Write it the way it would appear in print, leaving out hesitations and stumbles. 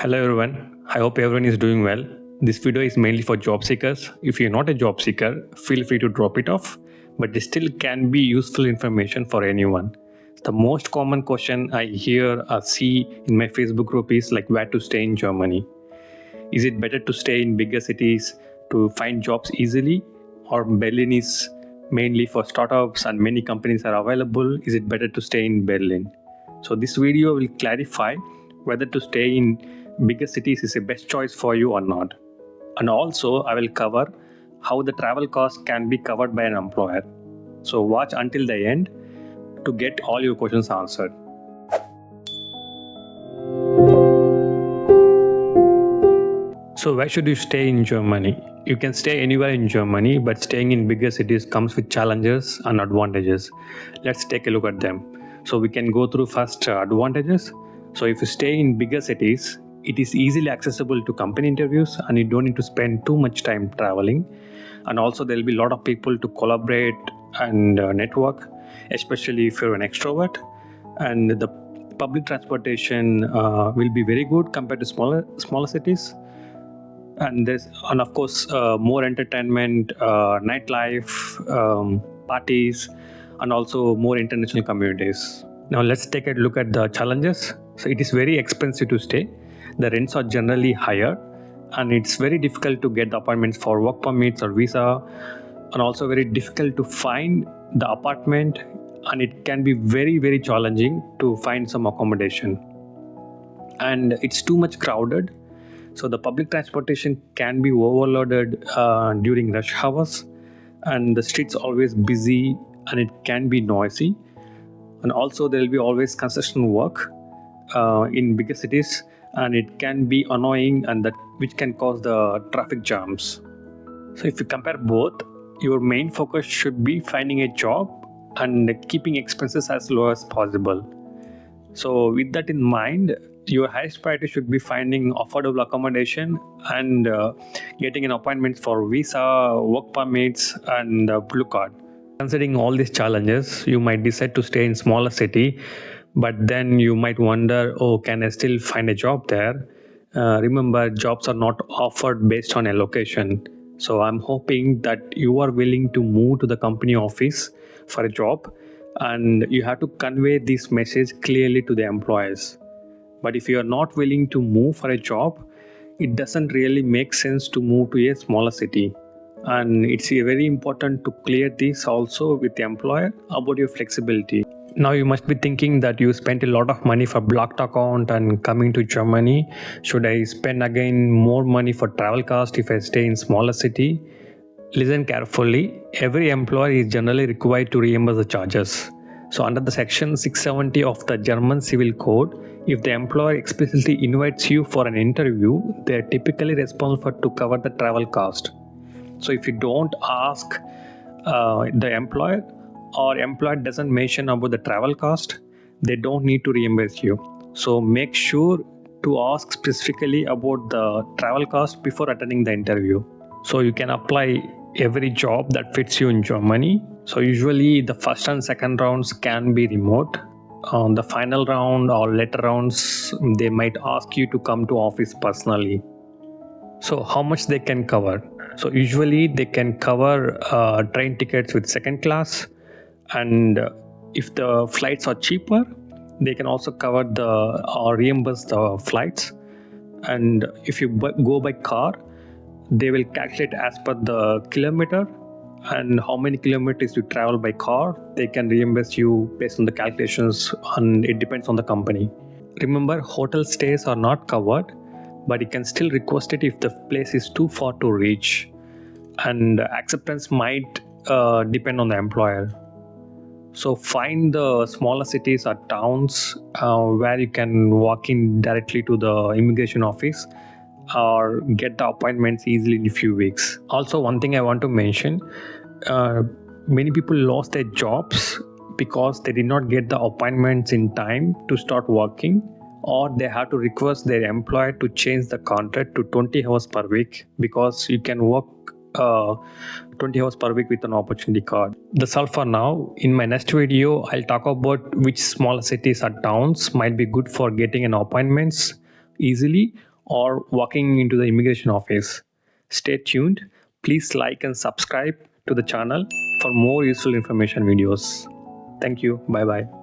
Hello everyone, I hope everyone is doing well. This video is mainly for job seekers. If you're not a job seeker, feel free to drop it off, but this still can be useful information for anyone. The most common question I hear or see in my Facebook group is like where to stay in Germany. Is it better to stay in bigger cities to find jobs easily, or Berlin is mainly for startups and many companies are available? Is it better to stay in Berlin? So this video will clarify whether to stay in bigger cities is the best choice for you or not. And also I will cover how the travel cost can be covered by an employer. So watch until the end to get all your questions answered. So where should you stay in Germany? You can stay anywhere in Germany, but staying in bigger cities comes with challenges and advantages. Let's take a look at them. So we can go through first advantages. So if you stay in bigger cities, it is easily accessible to company interviews and you don't need to spend too much time traveling. And also there will be a lot of people to collaborate and network, especially if you're an extrovert. And the public transportation will be very good compared to smaller cities. And of course more entertainment, nightlife, parties, and also more international communities. Now let's take a look at the challenges. So it is very expensive to stay. The rents are generally higher, and it's very difficult to get the appointments for work permits or visa, and also very difficult to find the apartment, and it can be very challenging to find some accommodation, and it's too much crowded. So the public transportation can be overloaded during rush hours, and the streets always busy, and it can be noisy. And also there will be always construction work in bigger cities, and it can be annoying, and that which can cause the traffic jams. So if you compare both, your main focus should be finding a job and keeping expenses as low as possible. So with that in mind, your highest priority should be finding affordable accommodation and getting an appointment for visa, work permits, and blue card. Considering all these challenges, you might decide to stay in smaller city, but then you might wonder, oh, can I still find a job there? Remember, jobs are not offered based on a location. So I'm hoping that you are willing to move to the company office for a job, and you have to convey this message clearly to the employers. But if you are not willing to move for a job, it doesn't really make sense to move to a smaller city. And it's very important to clear this also with the employer about your flexibility. Now you must be thinking that you spent a lot of money for blocked account and coming to Germany. Should I spend again more money for travel cost if I stay in smaller city? Listen carefully. Every employer is generally required to reimburse the charges. So under the section 670 of the German Civil Code, if the employer explicitly invites you for an interview, they are typically responsible to cover the travel cost. So if you don't ask the employer, or employer doesn't mention about the travel cost, they don't need to reimburse you. So make sure to ask specifically about the travel cost before attending the interview. So you can apply every job that fits you in Germany. So usually the first and second rounds can be remote. On the final round or later rounds, they might ask you to come to office personally. So how much they can cover? So usually they can cover train tickets with second class, and if the flights are cheaper, they can also cover or reimburse the flights. And if you go by car, they will calculate as per the kilometer and how many kilometers you travel by car. They can reimburse you based on the calculations, and it depends on the company. Remember, hotel stays are not covered, but you can still request it if the place is too far to reach, and acceptance might depend on the employer. So find the smaller cities or towns where you can walk in directly to the immigration office or get the appointments easily in a few weeks. Also, one thing I want to mention, many people lost their jobs because they did not get the appointments in time to start working, or they have to request their employer to change the contract to 20 hours per week, because you can work 20 hours per week with an opportunity card. That's all for now. In my next video, I'll talk about which smaller cities or towns might be good for getting an appointments easily, or walking into the immigration office. Stay tuned. Please like and subscribe to the channel for more useful information videos. Thank you. Bye bye.